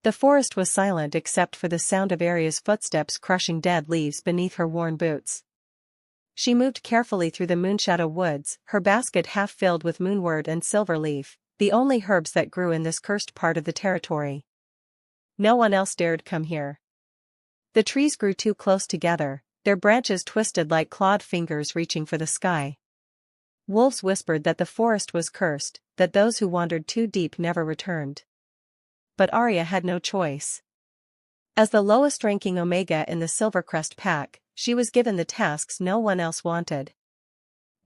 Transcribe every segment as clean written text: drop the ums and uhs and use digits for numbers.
The forest was silent except for the sound of Aria's footsteps crushing dead leaves beneath her worn boots. She moved carefully through the Moonshadow Woods, her basket half filled with moonwort and silverleaf, the only herbs that grew in this cursed part of the territory. No one else dared come here. The trees grew too close together, their branches twisted like clawed fingers reaching for the sky. Wolves whispered that the forest was cursed, that those who wandered too deep never returned. But Aria had no choice. As the lowest-ranking Omega in the Silvercrest Pack, she was given the tasks no one else wanted.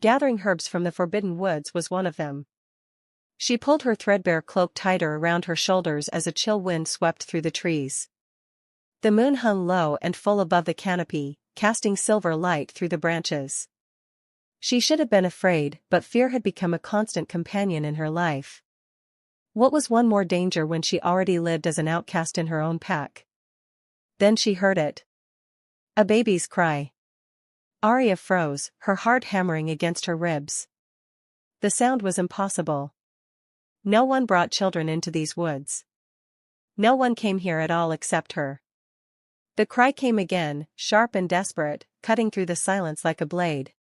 Gathering herbs from the Forbidden Woods was one of them. She pulled her threadbare cloak tighter around her shoulders as a chill wind swept through the trees. The moon hung low and full above the canopy, casting silver light through the branches. She should have been afraid, but fear had become a constant companion in her life. What was one more danger when she already lived as an outcast in her own pack? Then she heard it. A baby's cry. Aria froze, her heart hammering against her ribs. The sound was impossible. No one brought children into these woods. No one came here at all except her. The cry came again, sharp and desperate, cutting through the silence like a blade.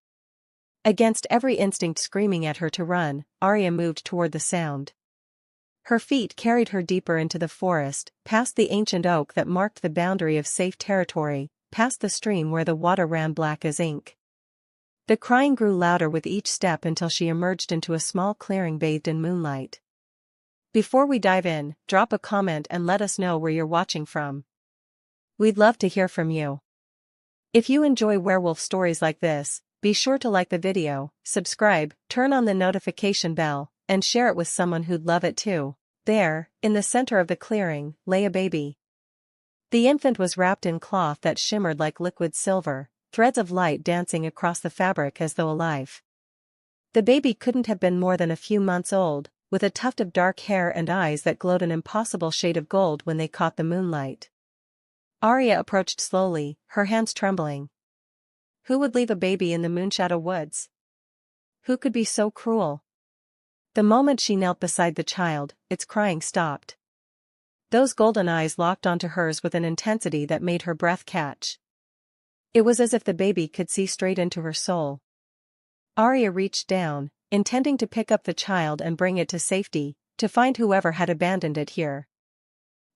Against every instinct screaming at her to run, Aria moved toward the sound. Her feet carried her deeper into the forest, past the ancient oak that marked the boundary of safe territory, past the stream where the water ran black as ink. The crying grew louder with each step until she emerged into a small clearing bathed in moonlight. Before we dive in, drop a comment and let us know where you're watching from. We'd love to hear from you. If you enjoy werewolf stories like this, be sure to like the video, subscribe, turn on the notification bell, and share it with someone who'd love it too. There, in the center of the clearing, lay a baby. The infant was wrapped in cloth that shimmered like liquid silver, threads of light dancing across the fabric as though alive. The baby couldn't have been more than a few months old, with a tuft of dark hair and eyes that glowed an impossible shade of gold when they caught the moonlight. Aria approached slowly, her hands trembling. Who would leave a baby in the Moonshadow Woods? Who could be so cruel? The moment she knelt beside the child, its crying stopped. Those golden eyes locked onto hers with an intensity that made her breath catch. It was as if the baby could see straight into her soul. Aria reached down, intending to pick up the child and bring it to safety, to find whoever had abandoned it here.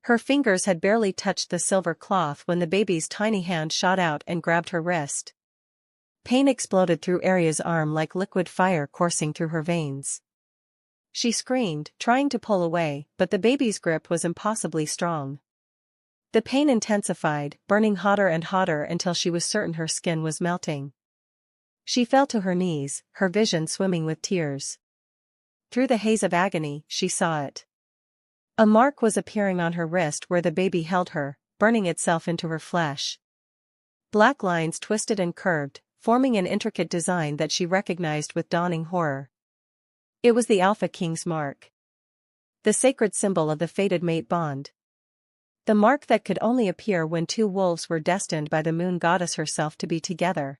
Her fingers had barely touched the silver cloth when the baby's tiny hand shot out and grabbed her wrist. Pain exploded through Aria's arm like liquid fire coursing through her veins. She screamed, trying to pull away, but the baby's grip was impossibly strong. The pain intensified, burning hotter and hotter until she was certain her skin was melting. She fell to her knees, her vision swimming with tears. Through the haze of agony, she saw it. A mark was appearing on her wrist where the baby held her, burning itself into her flesh. Black lines twisted and curved, forming an intricate design that she recognized with dawning horror. It was the Alpha King's mark. The sacred symbol of the fated mate bond. The mark that could only appear when two wolves were destined by the moon goddess herself to be together.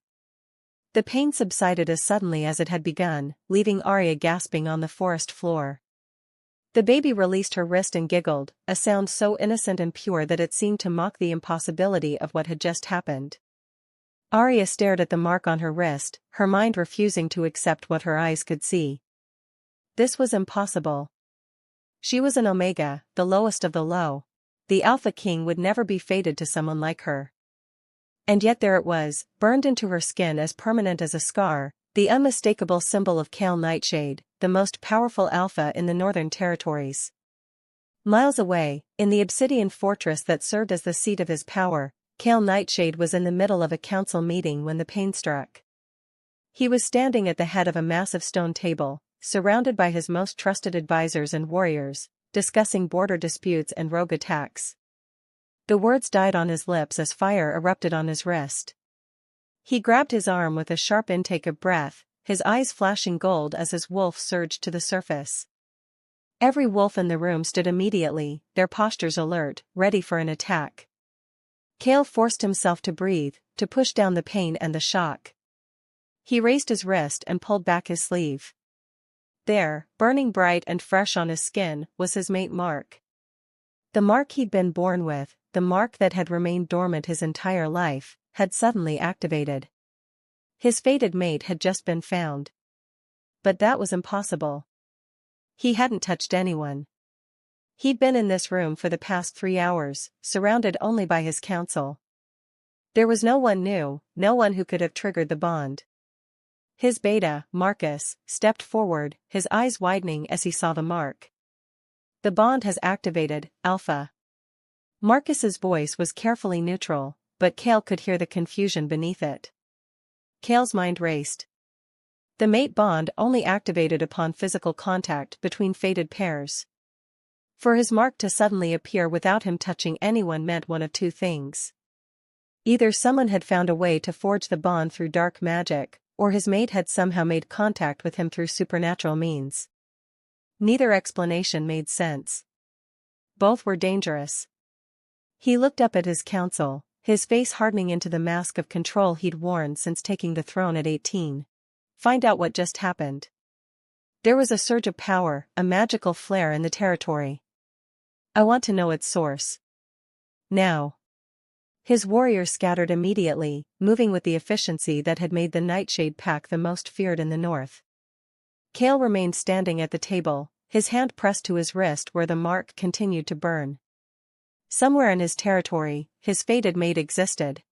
The pain subsided as suddenly as it had begun, leaving Aria gasping on the forest floor. The baby released her wrist and giggled, a sound so innocent and pure that it seemed to mock the impossibility of what had just happened. Aria stared at the mark on her wrist, her mind refusing to accept what her eyes could see. This was impossible. She was an Omega, the lowest of the low. The Alpha King would never be fated to someone like her. And yet there it was, burned into her skin as permanent as a scar, the unmistakable symbol of Kael Nightshade, the most powerful Alpha in the Northern Territories. Miles away, in the obsidian fortress that served as the seat of his power, Kael Nightshade was in the middle of a council meeting when the pain struck. He was standing at the head of a massive stone table, surrounded by his most trusted advisors and warriors, discussing border disputes and rogue attacks. The words died on his lips as fire erupted on his wrist. He grabbed his arm with a sharp intake of breath, his eyes flashing gold as his wolf surged to the surface. Every wolf in the room stood immediately, their postures alert, ready for an attack. Kael forced himself to breathe, to push down the pain and the shock. He raised his wrist and pulled back his sleeve. There, burning bright and fresh on his skin, was his mate mark. The mark he'd been born with, the mark that had remained dormant his entire life, had suddenly activated. His fated mate had just been found. But that was impossible. He hadn't touched anyone. He'd been in this room for the past 3 hours, surrounded only by his council. There was no one new, no one who could have triggered the bond. His beta, Marcus, stepped forward, his eyes widening as he saw the mark. The bond has activated, Alpha. Marcus's voice was carefully neutral, but Kael could hear the confusion beneath it. Kael's mind raced. The mate bond only activated upon physical contact between fated pairs. For his mark to suddenly appear without him touching anyone meant one of two things. Either someone had found a way to forge the bond through dark magic, or his mate had somehow made contact with him through supernatural means. Neither explanation made sense. Both were dangerous. He looked up at his council, his face hardening into the mask of control he'd worn since taking the throne at 18. Find out what just happened. There was a surge of power, a magical flare in the territory. I want to know its source. Now. His warriors scattered immediately, moving with the efficiency that had made the Nightshade Pack the most feared in the north. Kael remained standing at the table, his hand pressed to his wrist where the mark continued to burn. Somewhere in his territory, his fated mate existed.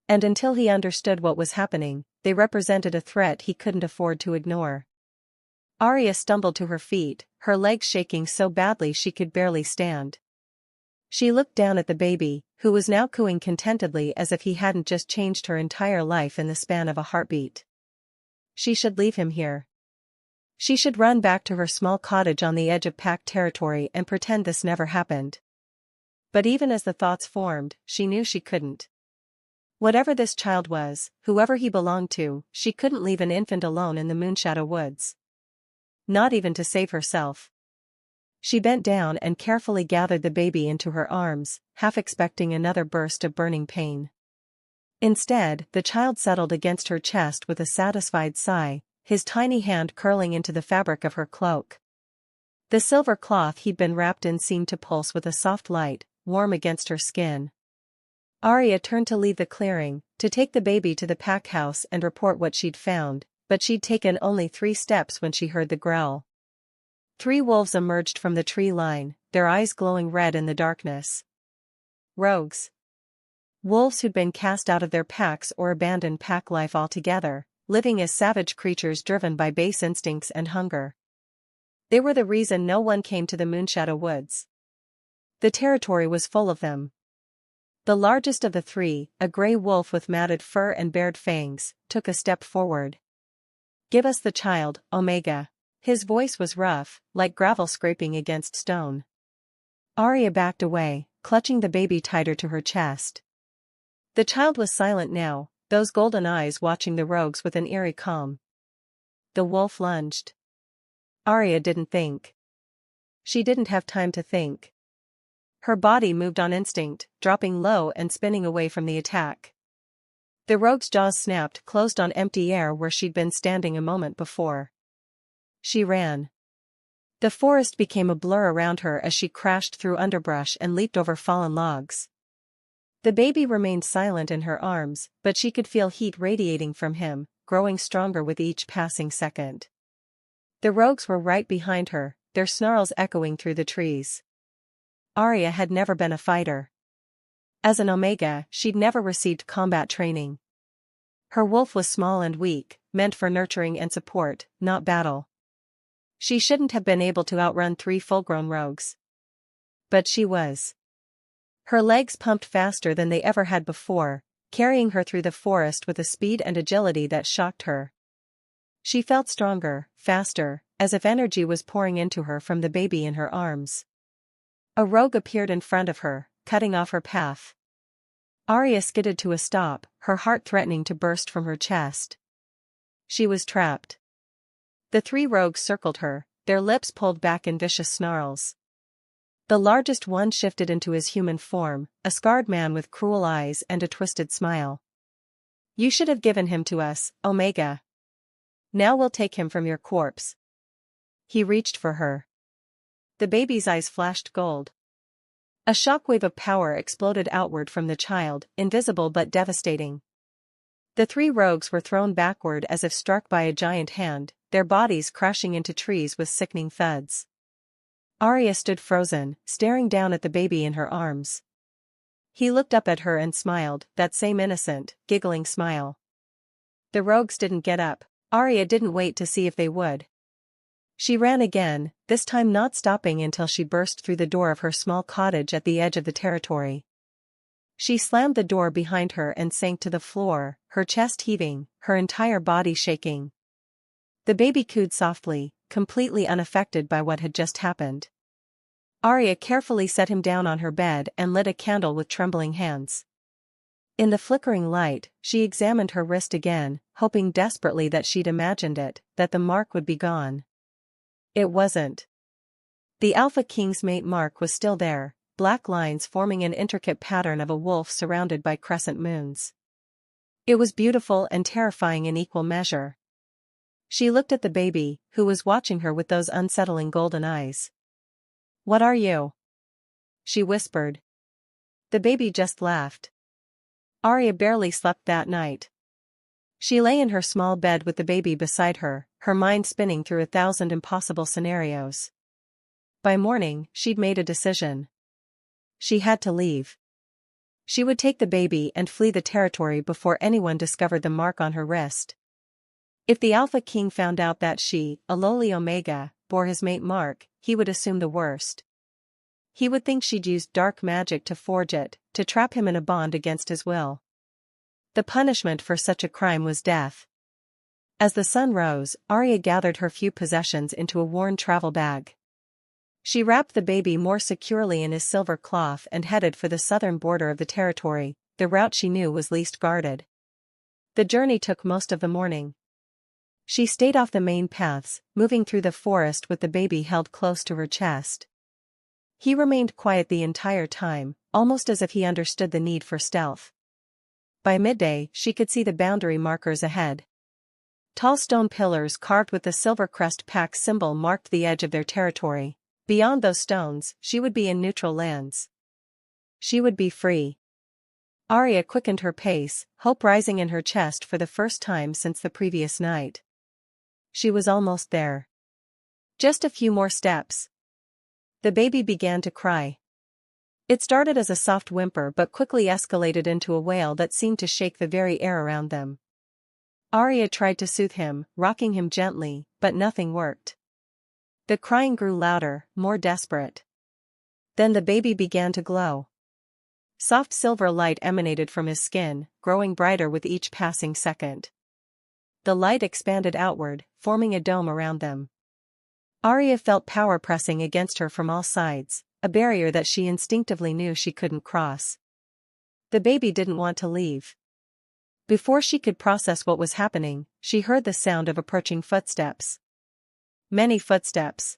And until he understood what was happening, they represented a threat he couldn't afford to ignore. Aria stumbled to her feet, her legs shaking so badly she could barely stand. She looked down at the baby, who was now cooing contentedly as if he hadn't just changed her entire life in the span of a heartbeat. She should leave him here. She should run back to her small cottage on the edge of Pack territory and pretend this never happened. But even as the thoughts formed, she knew she couldn't. Whatever this child was, whoever he belonged to, she couldn't leave an infant alone in the Moonshadow Woods. Not even to save herself. She bent down and carefully gathered the baby into her arms, half expecting another burst of burning pain. Instead, the child settled against her chest with a satisfied sigh, his tiny hand curling into the fabric of her cloak. The silver cloth he'd been wrapped in seemed to pulse with a soft light, warm against her skin. Aria turned to leave the clearing, to take the baby to the pack house and report what she'd found, but she'd taken only 3 steps when she heard the growl. 3 wolves emerged from the tree line, their eyes glowing red in the darkness. Rogues. Wolves who'd been cast out of their packs or abandoned pack life altogether, living as savage creatures driven by base instincts and hunger. They were the reason no one came to the Moonshadow Woods. The territory was full of them. The largest of the 3, a gray wolf with matted fur and bared fangs, took a step forward. Give us the child, Omega. His voice was rough, like gravel scraping against stone. Aria backed away, clutching the baby tighter to her chest. The child was silent now, those golden eyes watching the rogues with an eerie calm. The wolf lunged. Aria didn't think. She didn't have time to think. Her body moved on instinct, dropping low and spinning away from the attack. The rogue's jaws snapped closed on empty air where she'd been standing a moment before. She ran. The forest became a blur around her as she crashed through underbrush and leaped over fallen logs. The baby remained silent in her arms, but she could feel heat radiating from him, growing stronger with each passing second. The rogues were right behind her, their snarls echoing through the trees. Aria had never been a fighter. As an Omega, she'd never received combat training. Her wolf was small and weak, meant for nurturing and support, not battle. She shouldn't have been able to outrun 3 full-grown rogues. But she was. Her legs pumped faster than they ever had before, carrying her through the forest with a speed and agility that shocked her. She felt stronger, faster, as if energy was pouring into her from the baby in her arms. A rogue appeared in front of her, cutting off her path. Aria skidded to a stop, her heart threatening to burst from her chest. She was trapped. The 3 rogues circled her, their lips pulled back in vicious snarls. The largest one shifted into his human form, a scarred man with cruel eyes and a twisted smile. You should have given him to us, Omega. Now we'll take him from your corpse. He reached for her. The baby's eyes flashed gold. A shockwave of power exploded outward from the child, invisible but devastating. The three rogues were thrown backward as if struck by a giant hand, their bodies crashing into trees with sickening thuds. Aria stood frozen, staring down at the baby in her arms. He looked up at her and smiled, that same innocent, giggling smile. The rogues didn't get up. Aria didn't wait to see if they would. She ran again, this time not stopping until she burst through the door of her small cottage at the edge of the territory. She slammed the door behind her and sank to the floor, her chest heaving, her entire body shaking. The baby cooed softly, completely unaffected by what had just happened. Aria carefully set him down on her bed and lit a candle with trembling hands. In the flickering light, she examined her wrist again, hoping desperately that she'd imagined it, that the mark would be gone. It wasn't. The Alpha King's mate mark was still there, black lines forming an intricate pattern of a wolf surrounded by crescent moons. It was beautiful and terrifying in equal measure. She looked at the baby, who was watching her with those unsettling golden eyes. "What are you?" she whispered. The baby just laughed. Aria barely slept that night. She lay in her small bed with the baby beside her, her mind spinning through 1,000 impossible scenarios. By morning, she'd made a decision. She had to leave. She would take the baby and flee the territory before anyone discovered the mark on her wrist. If the Alpha King found out that she, a lowly Omega, bore his mate mark, he would assume the worst. He would think she'd used dark magic to forge it, to trap him in a bond against his will. The punishment for such a crime was death. As the sun rose, Aria gathered her few possessions into a worn travel bag. She wrapped the baby more securely in his silver cloth and headed for the southern border of the territory, the route she knew was least guarded. The journey took most of the morning. She stayed off the main paths, moving through the forest with the baby held close to her chest. He remained quiet the entire time, almost as if he understood the need for stealth. By midday, she could see the boundary markers ahead. Tall stone pillars carved with the Silvercrest Pack symbol marked the edge of their territory. Beyond those stones, she would be in neutral lands. She would be free. Aria quickened her pace, hope rising in her chest for the first time since the previous night. She was almost there. Just a few more steps. The baby began to cry. It started as a soft whimper but quickly escalated into a wail that seemed to shake the very air around them. Aria tried to soothe him, rocking him gently, but nothing worked. The crying grew louder, more desperate. Then the baby began to glow. Soft silver light emanated from his skin, growing brighter with each passing second. The light expanded outward, forming a dome around them. Aria felt power pressing against her from all sides, a barrier that she instinctively knew she couldn't cross. The baby didn't want to leave. Before she could process what was happening, she heard the sound of approaching footsteps. Many footsteps.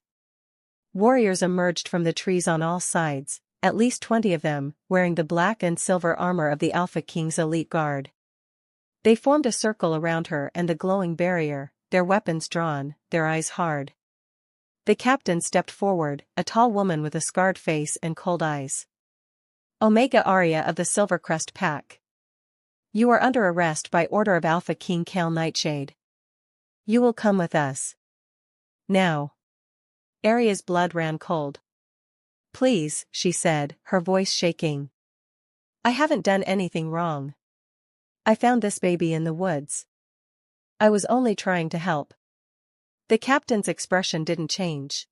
Warriors emerged from the trees on all sides, at least 20 of them, wearing the black and silver armor of the Alpha King's elite guard. They formed a circle around her and the glowing barrier, their weapons drawn, their eyes hard. The captain stepped forward, a tall woman with a scarred face and cold eyes. "Omega Aria of the Silvercrest Pack. You are under arrest by order of Alpha King Kael Nightshade. You will come with us. Now." Aria's blood ran cold. "Please," she said, her voice shaking. "I haven't done anything wrong. I found this baby in the woods. I was only trying to help." The captain's expression didn't change.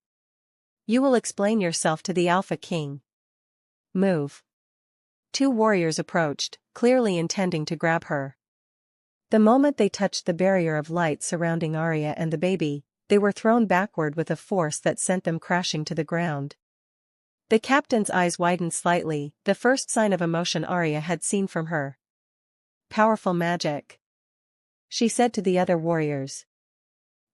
"You will explain yourself to the Alpha King. Move." Two warriors approached, clearly intending to grab her. The moment they touched the barrier of light surrounding Aria and the baby, they were thrown backward with a force that sent them crashing to the ground. The captain's eyes widened slightly, the first sign of emotion Aria had seen from her. "Powerful magic," she said to the other warriors.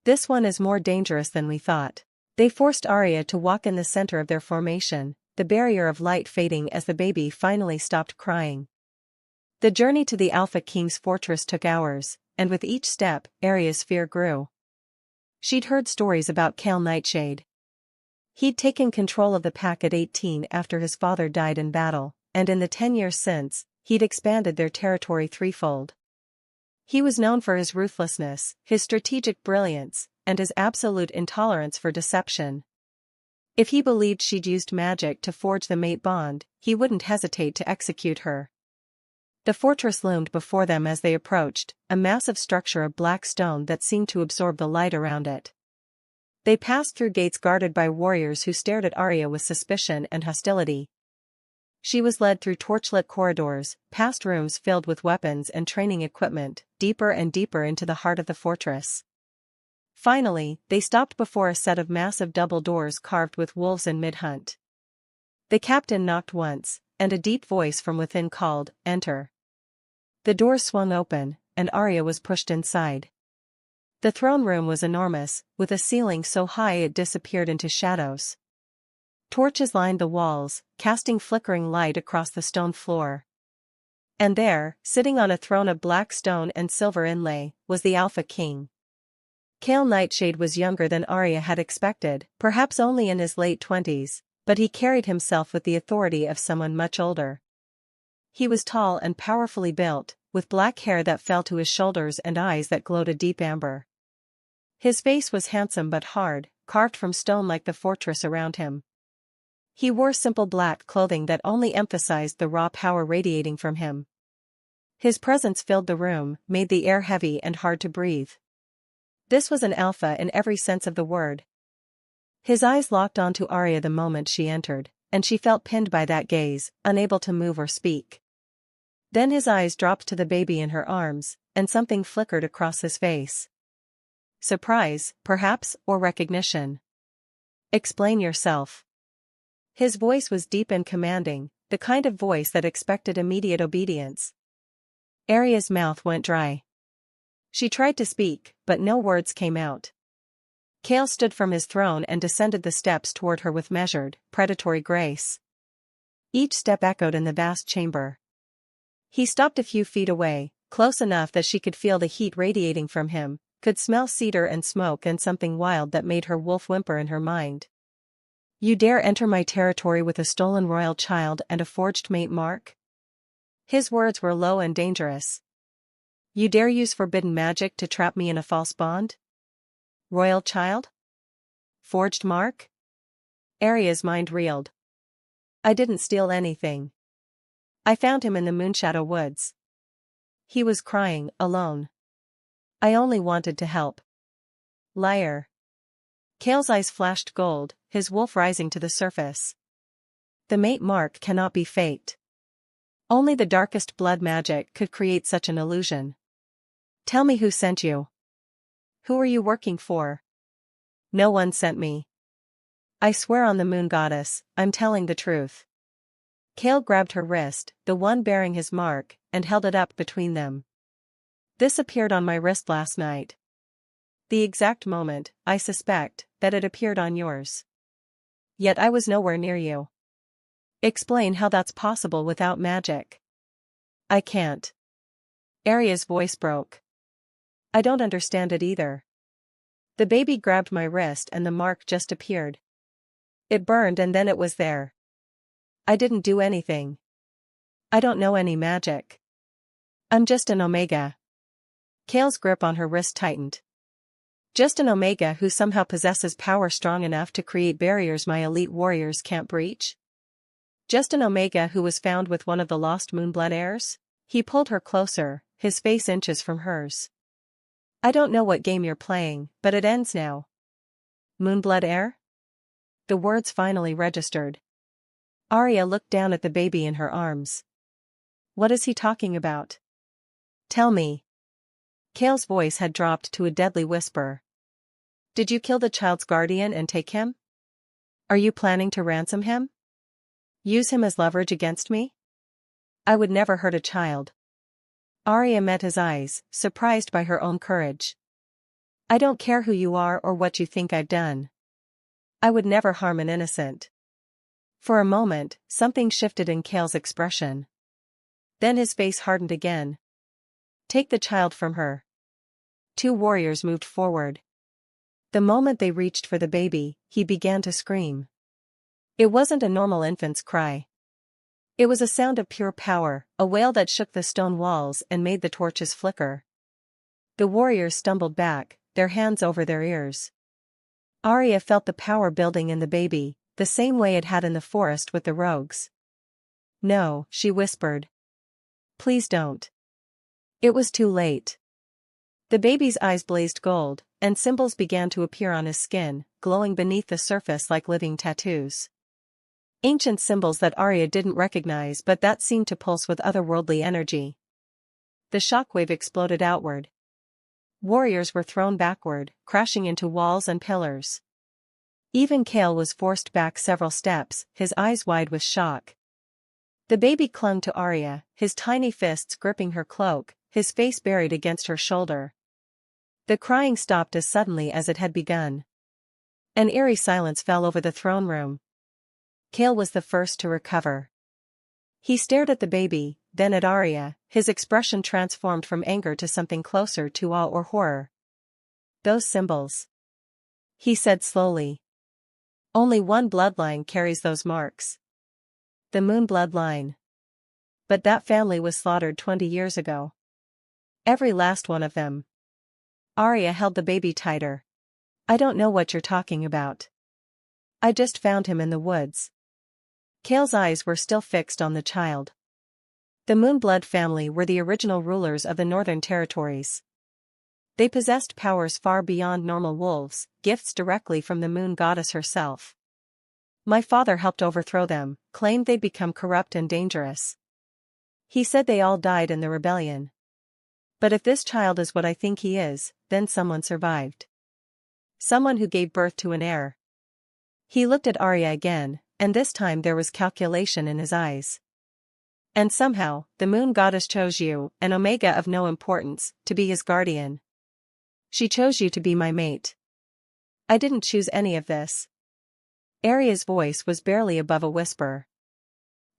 "This one is more dangerous than we thought." They forced Aria to walk in the center of their formation, the barrier of light fading as the baby finally stopped crying. The journey to the Alpha King's fortress took hours, and with each step, Aria's fear grew. She'd heard stories about Kael Nightshade. He'd taken control of the pack at 18 after his father died in battle, and in the 10 years since, he'd expanded their territory threefold. He was known for his ruthlessness, his strategic brilliance, and his absolute intolerance for deception. If he believed she'd used magic to forge the mate bond, he wouldn't hesitate to execute her. The fortress loomed before them as they approached, a massive structure of black stone that seemed to absorb the light around it. They passed through gates guarded by warriors who stared at Aria with suspicion and hostility. She was led through torchlit corridors, past rooms filled with weapons and training equipment, deeper and deeper into the heart of the fortress. Finally, they stopped before a set of massive double doors carved with wolves in mid-hunt. The captain knocked once, and a deep voice from within called, "Enter." The doors swung open, and Aria was pushed inside. The throne room was enormous, with a ceiling so high it disappeared into shadows. Torches lined the walls, casting flickering light across the stone floor. And there, sitting on a throne of black stone and silver inlay, was the Alpha King. Kael Nightshade was younger than Aria had expected, perhaps only in his late 20s, but he carried himself with the authority of someone much older. He was tall and powerfully built, with black hair that fell to his shoulders and eyes that glowed a deep amber. His face was handsome but hard, carved from stone like the fortress around him. He wore simple black clothing that only emphasized the raw power radiating from him. His presence filled the room, made the air heavy and hard to breathe. This was an alpha in every sense of the word. His eyes locked onto Aria the moment she entered, and she felt pinned by that gaze, unable to move or speak. Then his eyes dropped to the baby in her arms, and something flickered across his face. Surprise, perhaps, or recognition. "Explain yourself." His voice was deep and commanding, the kind of voice that expected immediate obedience. Aria's mouth went dry. She tried to speak, but no words came out. Kael stood from his throne and descended the steps toward her with measured, predatory grace. Each step echoed in the vast chamber. He stopped a few feet away, close enough that she could feel the heat radiating from him, could smell cedar and smoke and something wild that made her wolf whimper in her mind. "You dare enter my territory with a stolen royal child and a forged mate mark?" His words were low and dangerous. "You dare use forbidden magic to trap me in a false bond? Royal child? Forged mark?" Aria's mind reeled. "I didn't steal anything. I found him in the Moonshadow Woods. He was crying, alone. I only wanted to help." "Liar." Kael's eyes flashed gold, his wolf rising to the surface. "The mate mark cannot be faked. Only the darkest blood magic could create such an illusion. Tell me who sent you. Who are you working for?" "No one sent me. I swear on the moon goddess, I'm telling the truth." Kael grabbed her wrist, the one bearing his mark, and held it up between them. "This appeared on my wrist last night. The exact moment, I suspect, that it appeared on yours. Yet I was nowhere near you. Explain how that's possible without magic." "I can't." Aria's voice broke. "I don't understand it either. The baby grabbed my wrist and the mark just appeared. It burned and then it was there. I didn't do anything. I don't know any magic. I'm just an Omega." Kael's grip on her wrist tightened. "Just an Omega who somehow possesses power strong enough to create barriers my elite warriors can't breach? Just an Omega who was found with one of the lost Moonblood heirs?" He pulled her closer, his face inches from hers. "I don't know what game you're playing, but it ends now." "Moonblood heir?" The words finally registered. Aria looked down at the baby in her arms. "What is he talking about? Tell me." Kael's voice had dropped to a deadly whisper. "Did you kill the child's guardian and take him? Are you planning to ransom him? Use him as leverage against me?" "I would never hurt a child." Aria met his eyes, surprised by her own courage. "I don't care who you are or what you think I've done. I would never harm an innocent." For a moment, something shifted in Kael's expression. Then his face hardened again. "Take the child from her." Two warriors moved forward. The moment they reached for the baby, he began to scream. It wasn't a normal infant's cry. It was a sound of pure power, a wail that shook the stone walls and made the torches flicker. The warriors stumbled back, their hands over their ears. Aria felt the power building in the baby, the same way it had in the forest with the rogues. "No," she whispered. "Please don't." It was too late. The baby's eyes blazed gold, and symbols began to appear on his skin, glowing beneath the surface like living tattoos. Ancient symbols that Aria didn't recognize but that seemed to pulse with otherworldly energy. The shockwave exploded outward. Warriors were thrown backward, crashing into walls and pillars. Even Kael was forced back several steps, his eyes wide with shock. The baby clung to Aria, his tiny fists gripping her cloak, his face buried against her shoulder. The crying stopped as suddenly as it had begun. An eerie silence fell over the throne room. Kael was the first to recover. He stared at the baby, then at Aria, his expression transformed from anger to something closer to awe or horror. "Those symbols," he said slowly. "Only one bloodline carries those marks. The Moonblood line. But that family was slaughtered 20 years ago. Every last one of them." Aria held the baby tighter. "I don't know what you're talking about. I just found him in the woods." Kael's eyes were still fixed on the child. The Moonblood family were the original rulers of the Northern Territories. They possessed powers far beyond normal wolves, gifts directly from the moon goddess herself. My father helped overthrow them, claimed they'd become corrupt and dangerous. He said they all died in the rebellion. But if this child is what I think he is, then someone survived. Someone who gave birth to an heir. He looked at Aria again, and this time there was calculation in his eyes. "And somehow, the moon goddess chose you, an omega of no importance, to be his guardian. She chose you to be my mate. I didn't choose any of this." Aria's voice was barely above a whisper.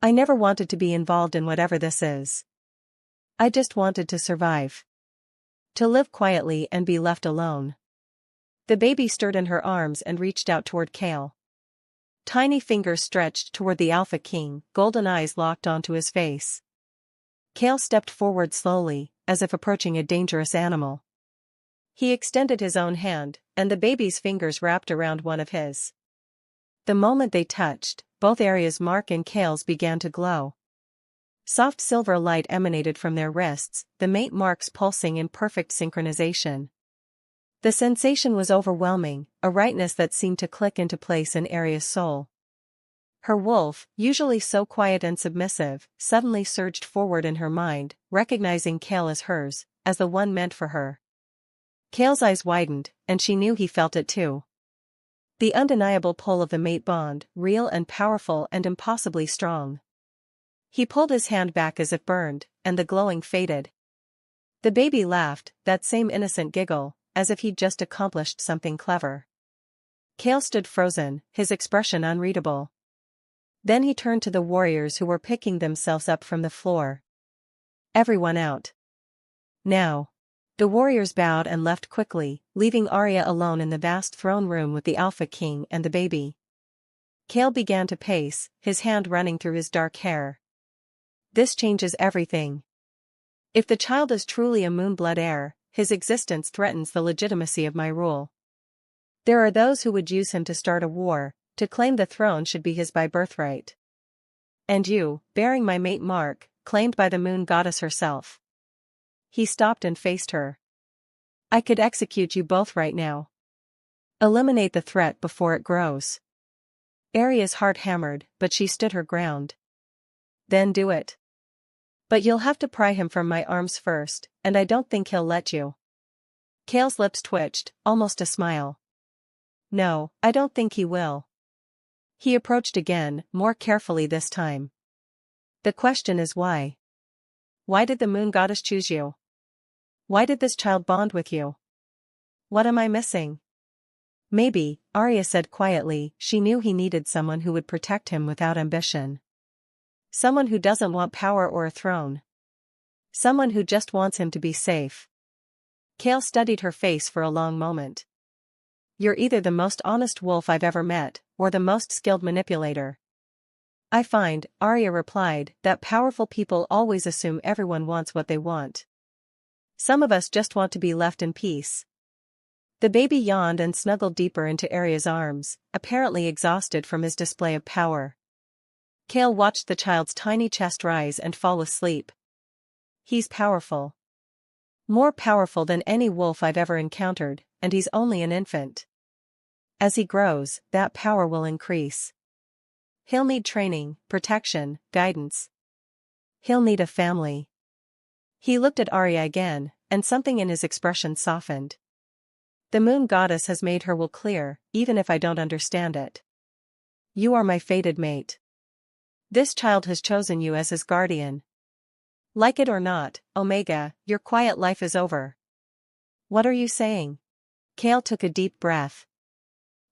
"I never wanted to be involved in whatever this is. I just wanted to survive. To live quietly and be left alone." The baby stirred in her arms and reached out toward Kael. Tiny fingers stretched toward the Alpha King, golden eyes locked onto his face. Kael stepped forward slowly, as if approaching a dangerous animal. He extended his own hand, and the baby's fingers wrapped around one of his. The moment they touched, both Aria's mark and Kael's began to glow. Soft silver light emanated from their wrists, the mate marks pulsing in perfect synchronization. The sensation was overwhelming, a rightness that seemed to click into place in Aria's soul. Her wolf, usually so quiet and submissive, suddenly surged forward in her mind, recognizing Kael as hers, as the one meant for her. Kael's eyes widened, and she knew he felt it too. The undeniable pull of the mate bond, real and powerful and impossibly strong. He pulled his hand back as if burned, and the glowing faded. The baby laughed, that same innocent giggle, as if he'd just accomplished something clever. Kael stood frozen, his expression unreadable. Then he turned to the warriors who were picking themselves up from the floor. "Everyone out. Now." The warriors bowed and left quickly, leaving Aria alone in the vast throne room with the Alpha King and the baby. Kael began to pace, his hand running through his dark hair. "This changes everything. If the child is truly a Moonblood heir, his existence threatens the legitimacy of my rule. There are those who would use him to start a war, to claim the throne should be his by birthright. And you, bearing my mate mark, claimed by the moon goddess herself." He stopped and faced her. "I could execute you both right now. Eliminate the threat before it grows." Aria's heart hammered, but she stood her ground. "Then do it. But you'll have to pry him from my arms first, and I don't think he'll let you." Kael's lips twitched, almost a smile. "No, I don't think he will." He approached again, more carefully this time. "The question is why? Why did the moon goddess choose you? Why did this child bond with you? What am I missing?" "Maybe," Aria said quietly, she knew he needed someone who would protect him without ambition. Someone who doesn't want power or a throne. Someone who just wants him to be safe. Kael studied her face for a long moment. You're either the most honest wolf I've ever met, or the most skilled manipulator. I find, Aria replied, that powerful people always assume everyone wants what they want. Some of us just want to be left in peace. The baby yawned and snuggled deeper into Aria's arms, apparently exhausted from his display of power. Kael watched the child's tiny chest rise and fall asleep. He's powerful. More powerful than any wolf I've ever encountered, and he's only an infant. As he grows, that power will increase. He'll need training, protection, guidance. He'll need a family. He looked at Aria again, and something in his expression softened. The moon goddess has made her will clear, even if I don't understand it. You are my fated mate. This child has chosen you as his guardian. Like it or not, Omega, your quiet life is over. What are you saying? Kael took a deep breath.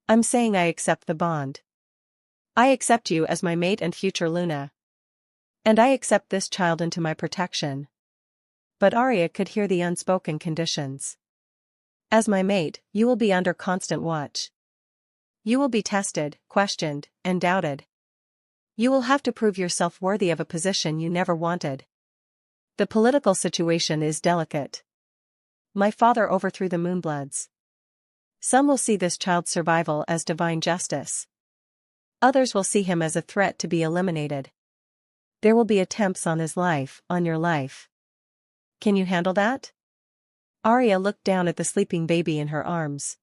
I'm saying I accept the bond. I accept you as my mate and future Luna. And I accept this child into my protection. But Aria could hear the unspoken conditions. As my mate, you will be under constant watch. You will be tested, questioned, and doubted. You will have to prove yourself worthy of a position you never wanted. The political situation is delicate. My father overthrew the Moonbloods. Some will see this child's survival as divine justice. Others will see him as a threat to be eliminated. There will be attempts on his life, on your life. Can you handle that? Aria looked down at the sleeping baby in her arms.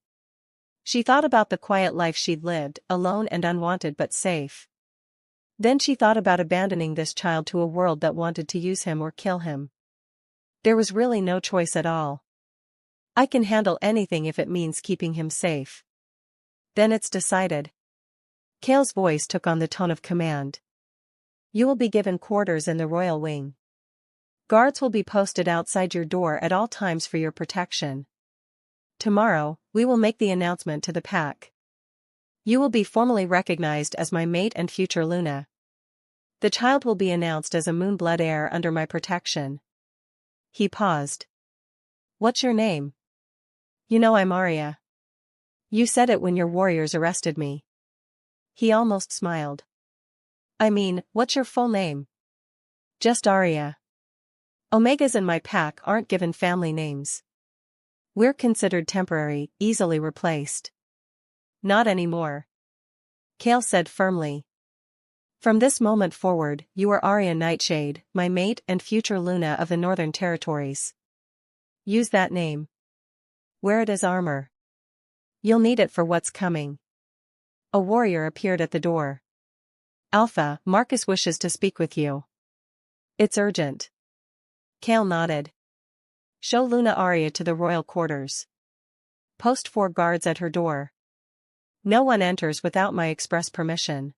She thought about the quiet life she'd lived, alone and unwanted but safe. Then she thought about abandoning this child to a world that wanted to use him or kill him. There was really no choice at all. I can handle anything if it means keeping him safe. Then it's decided. Kael's voice took on the tone of command. You will be given quarters in the royal wing. Guards will be posted outside your door at all times for your protection. Tomorrow, we will make the announcement to the pack. You will be formally recognized as my mate and future Luna. The child will be announced as a Moonblood heir under my protection. He paused. What's your name? You know I'm Aria. You said it when your warriors arrested me. He almost smiled. I mean, what's your full name? Just Aria. Omegas in my pack aren't given family names. We're considered temporary, easily replaced. Not anymore. Kael said firmly. From this moment forward, you are Aria Nightshade, my mate and future Luna of the Northern Territories. Use that name. Wear it as armor. You'll need it for what's coming. A warrior appeared at the door. Alpha, Marcus wishes to speak with you. It's urgent. Kael nodded. Show Luna Aria to the royal quarters. Post 4 guards at her door. No one enters without my express permission.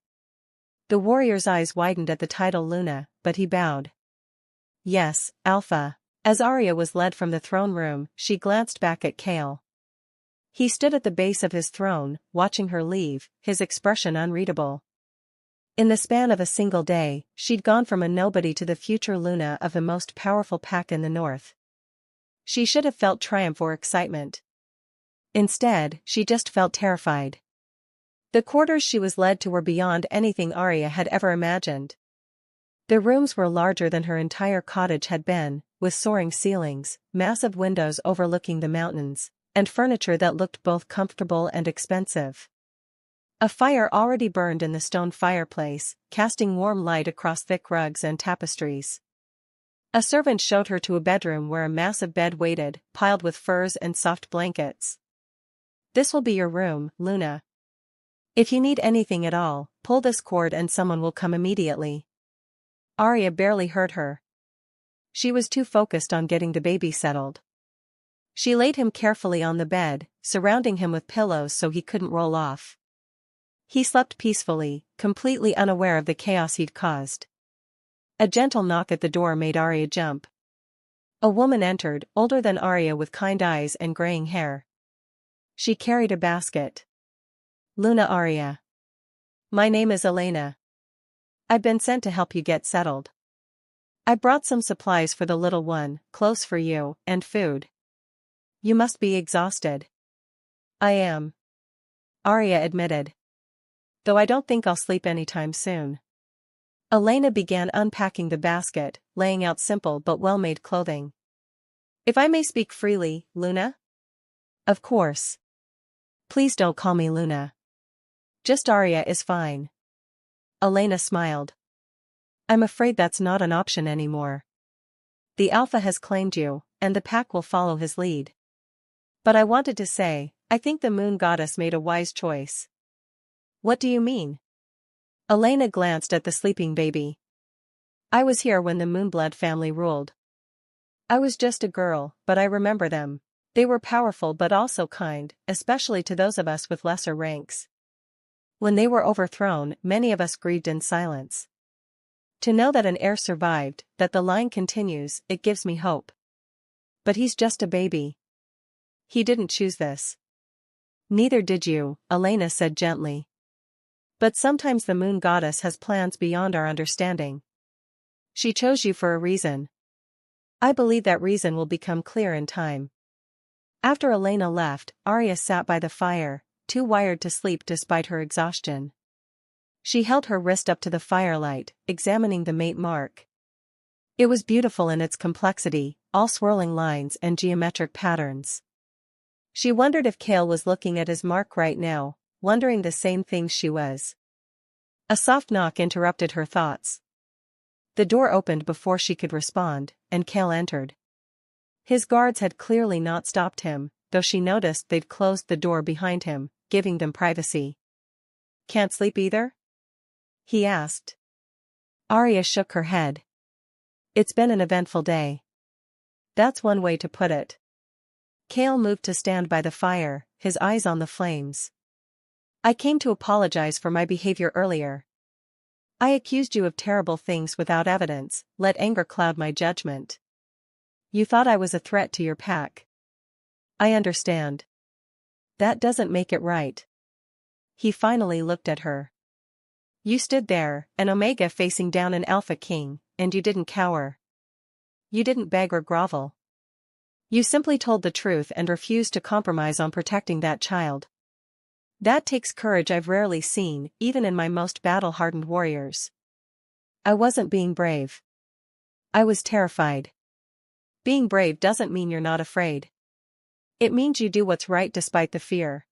The warrior's eyes widened at the title Luna, but he bowed. Yes, Alpha. As Aria was led from the throne room, she glanced back at Kael. He stood at the base of his throne, watching her leave, his expression unreadable. In the span of a single day, she'd gone from a nobody to the future Luna of the most powerful pack in the north. She should have felt triumph or excitement. Instead, she just felt terrified. The quarters she was led to were beyond anything Aria had ever imagined. The rooms were larger than her entire cottage had been, with soaring ceilings, massive windows overlooking the mountains, and furniture that looked both comfortable and expensive. A fire already burned in the stone fireplace, casting warm light across thick rugs and tapestries. A servant showed her to a bedroom where a massive bed waited, piled with furs and soft blankets. This will be your room, Luna. If you need anything at all, pull this cord and someone will come immediately. Aria barely heard her. She was too focused on getting the baby settled. She laid him carefully on the bed, surrounding him with pillows so he couldn't roll off. He slept peacefully, completely unaware of the chaos he'd caused. A gentle knock at the door made Aria jump. A woman entered, older than Aria with kind eyes and graying hair. She carried a basket. Luna Aria. My name is Elena. I've been sent to help you get settled. I brought some supplies for the little one, clothes for you, and food. You must be exhausted. I am. Aria admitted. Though I don't think I'll sleep anytime soon. Elena began unpacking the basket, laying out simple but well-made clothing. If I may speak freely, Luna? Of course. Please don't call me Luna. Just Aria is fine. Elena smiled. I'm afraid that's not an option anymore. The Alpha has claimed you, and the pack will follow his lead. But I wanted to say, I think the moon goddess made a wise choice. What do you mean? Elena glanced at the sleeping baby. I was here when the Moonblood family ruled. I was just a girl, but I remember them. They were powerful but also kind, especially to those of us with lesser ranks. When they were overthrown, many of us grieved in silence. To know that an heir survived, that the line continues, it gives me hope. But he's just a baby. He didn't choose this. Neither did you, Elena said gently. But sometimes the moon goddess has plans beyond our understanding. She chose you for a reason. I believe that reason will become clear in time. After Elena left, Aria sat by the fire, too wired to sleep despite her exhaustion. She held her wrist up to the firelight, examining the mate mark. It was beautiful in its complexity, all swirling lines and geometric patterns. She wondered if Kael was looking at his mark right now, wondering the same things she was. A soft knock interrupted her thoughts. The door opened before she could respond, and Kael entered. His guards had clearly not stopped him, though she noticed they'd closed the door behind him, giving them privacy. Can't sleep either? He asked. Aria shook her head. It's been an eventful day. That's one way to put it. Kael moved to stand by the fire, his eyes on the flames. I came to apologize for my behavior earlier. I accused you of terrible things without evidence, let anger cloud my judgment. You thought I was a threat to your pack. I understand. That doesn't make it right. He finally looked at her. You stood there, an Omega facing down an Alpha King, and you didn't cower. You didn't beg or grovel. You simply told the truth and refused to compromise on protecting that child. That takes courage I've rarely seen, even in my most battle-hardened warriors. I wasn't being brave. I was terrified. Being brave doesn't mean you're not afraid. It means you do what's right despite the fear.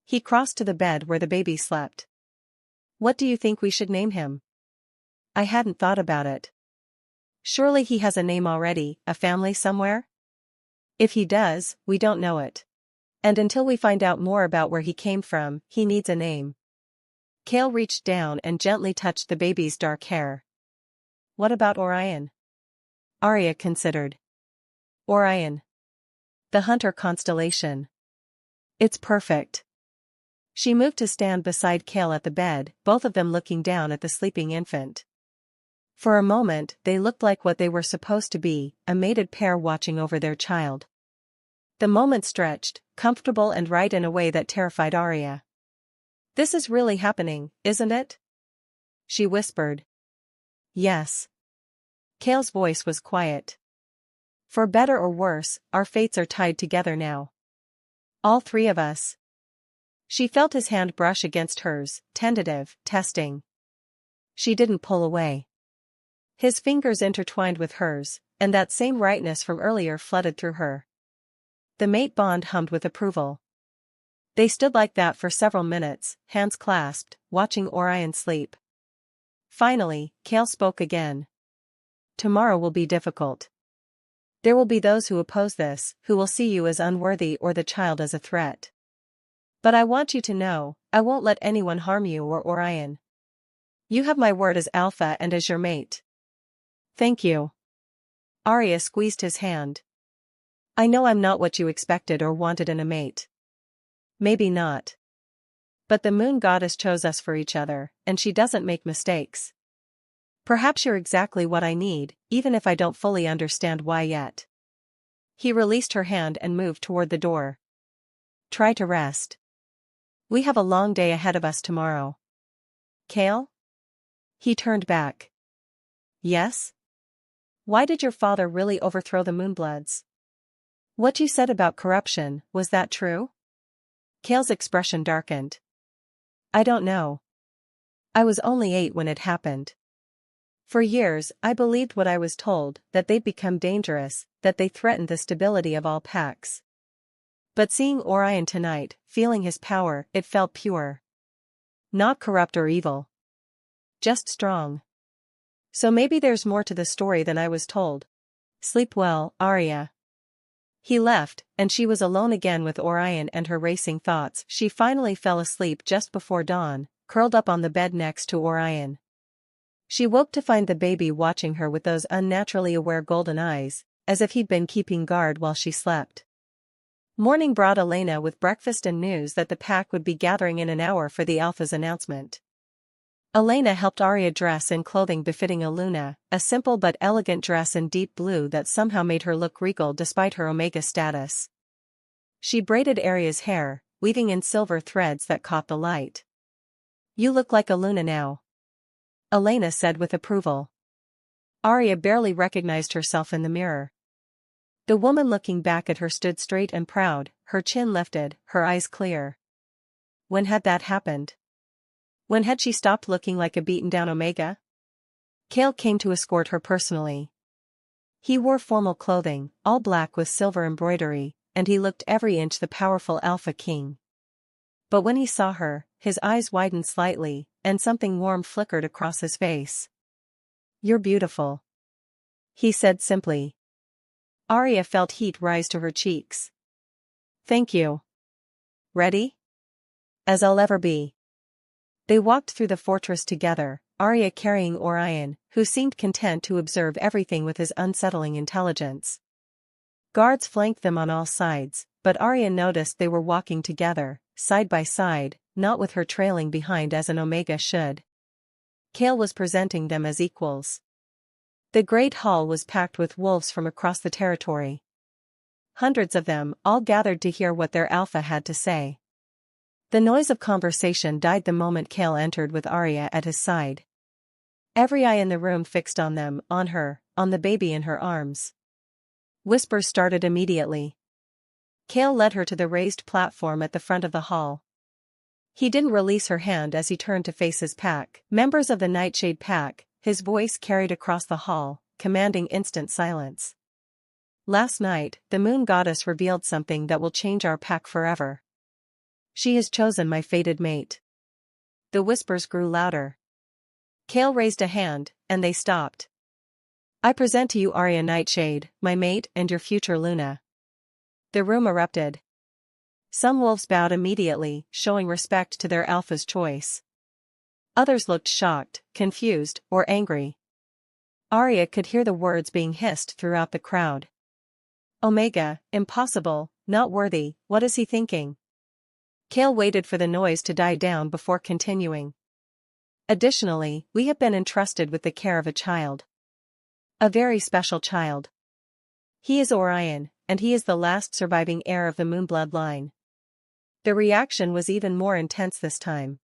He crossed to the bed where the baby slept. What do you think we should name him? I hadn't thought about it. Surely he has a name already, a family somewhere? If he does, we don't know it. And until we find out more about where he came from, he needs a name. Kael reached down and gently touched the baby's dark hair. What about Orion? Aria considered. Orion. The hunter constellation. It's perfect. She moved to stand beside Kael at the bed, both of them looking down at the sleeping infant. For a moment, they looked like what they were supposed to be, a mated pair watching over their child. The moment stretched, comfortable and right in a way that terrified Aria. This is really happening, isn't it? She whispered. Yes. Kael's voice was quiet. For better or worse, our fates are tied together now. All three of us. She felt his hand brush against hers, tentative, testing. She didn't pull away. His fingers intertwined with hers, and that same rightness from earlier flooded through her. The mate bond hummed with approval. They stood like that for several minutes, hands clasped, watching Orion sleep. Finally, Kael spoke again. Tomorrow will be difficult. There will be those who oppose this, who will see you as unworthy or the child as a threat. But I want you to know, I won't let anyone harm you or Orion. You have my word as Alpha and as your mate. Thank you. Aria squeezed his hand. I know I'm not what you expected or wanted in a mate. Maybe not. But the moon goddess chose us for each other, and she doesn't make mistakes. Perhaps you're exactly what I need, even if I don't fully understand why yet. He released her hand and moved toward the door. Try to rest. We have a long day ahead of us tomorrow. Kael? He turned back. Yes? Why did your father really overthrow the Moonbloods? What you said about corruption, was that true? Kael's expression darkened. I don't know. I was only 8 when it happened. For years, I believed what I was told, that they'd become dangerous, that they threatened the stability of all packs. But seeing Orion tonight, feeling his power, it felt pure. Not corrupt or evil. Just strong. So maybe there's more to the story than I was told. Sleep well, Aria. He left, and she was alone again with Orion and her racing thoughts. She finally fell asleep just before dawn, curled up on the bed next to Orion. She woke to find the baby watching her with those unnaturally aware golden eyes, as if he'd been keeping guard while she slept. Morning brought Elena with breakfast and news that the pack would be gathering in an hour for the Alpha's announcement. Elena helped Aria dress in clothing befitting a Luna, a simple but elegant dress in deep blue that somehow made her look regal despite her Omega status. She braided Aria's hair, weaving in silver threads that caught the light. You look like a Luna now, Elena said with approval. Aria barely recognized herself in the mirror. The woman looking back at her stood straight and proud, her chin lifted, her eyes clear. When had that happened? When had she stopped looking like a beaten-down Omega? Kael came to escort her personally. He wore formal clothing, all black with silver embroidery, and he looked every inch the powerful Alpha King. But when he saw her, his eyes widened slightly, and something warm flickered across his face. You're beautiful, he said simply. Aria felt heat rise to her cheeks. Thank you. Ready? As I'll ever be. They walked through the fortress together, Aria carrying Orion, who seemed content to observe everything with his unsettling intelligence. Guards flanked them on all sides, but Aria noticed they were walking together, side by side, not with her trailing behind as an Omega should. Kael was presenting them as equals. The great hall was packed with wolves from across the territory. Hundreds of them, all gathered to hear what their Alpha had to say. The noise of conversation died the moment Kael entered with Aria at his side. Every eye in the room fixed on them, on her, on the baby in her arms. Whispers started immediately. Kael led her to the raised platform at the front of the hall. He didn't release her hand as he turned to face his pack, members of the Nightshade Pack. His voice carried across the hall, commanding instant silence. Last night, the moon goddess revealed something that will change our pack forever. She has chosen my fated mate. The whispers grew louder. Kael raised a hand, and they stopped. I present to you Aria Nightshade, my mate and your future Luna. The room erupted. Some wolves bowed immediately, showing respect to their Alpha's choice. Others looked shocked, confused, or angry. Aria could hear the words being hissed throughout the crowd. Omega, impossible, not worthy, what is he thinking? Kael waited for the noise to die down before continuing. Additionally, we have been entrusted with the care of a child. A very special child. He is Orion, and he is the last surviving heir of the Moonblood line. The reaction was even more intense this time.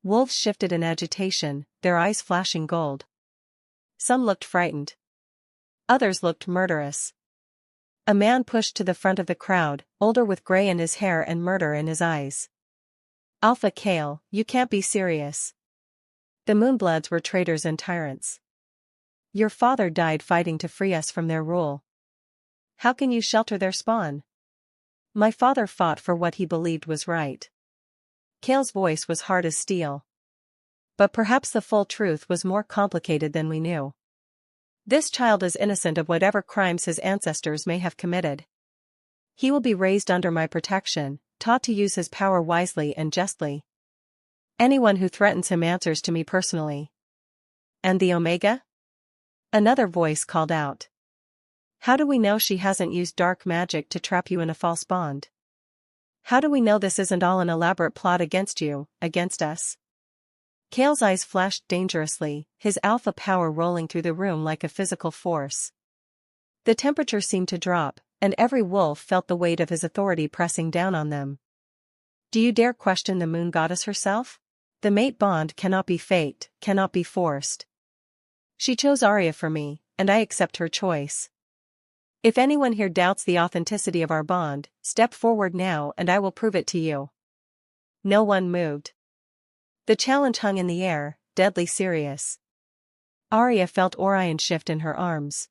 Wolves shifted in agitation, their eyes flashing gold. Some looked frightened. Others looked murderous. A man pushed to the front of the crowd, older with gray in his hair and murder in his eyes. Alpha Kael, you can't be serious. The Moonbloods were traitors and tyrants. Your father died fighting to free us from their rule. How can you shelter their spawn? My father fought for what he believed was right. Kael's voice was hard as steel. But perhaps the full truth was more complicated than we knew. This child is innocent of whatever crimes his ancestors may have committed. He will be raised under my protection, taught to use his power wisely and justly. Anyone who threatens him answers to me personally. And the Omega? Another voice called out. How do we know she hasn't used dark magic to trap you in a false bond? How do we know this isn't all an elaborate plot against you, against us? Kael's eyes flashed dangerously, his alpha power rolling through the room like a physical force. The temperature seemed to drop, and every wolf felt the weight of his authority pressing down on them. Do you dare question the moon goddess herself? The mate bond cannot be faked, cannot be forced. She chose Aria for me, and I accept her choice. If anyone here doubts the authenticity of our bond, step forward now and I will prove it to you. No one moved. The challenge hung in the air, deadly serious. Aria felt Orion shift in her arms.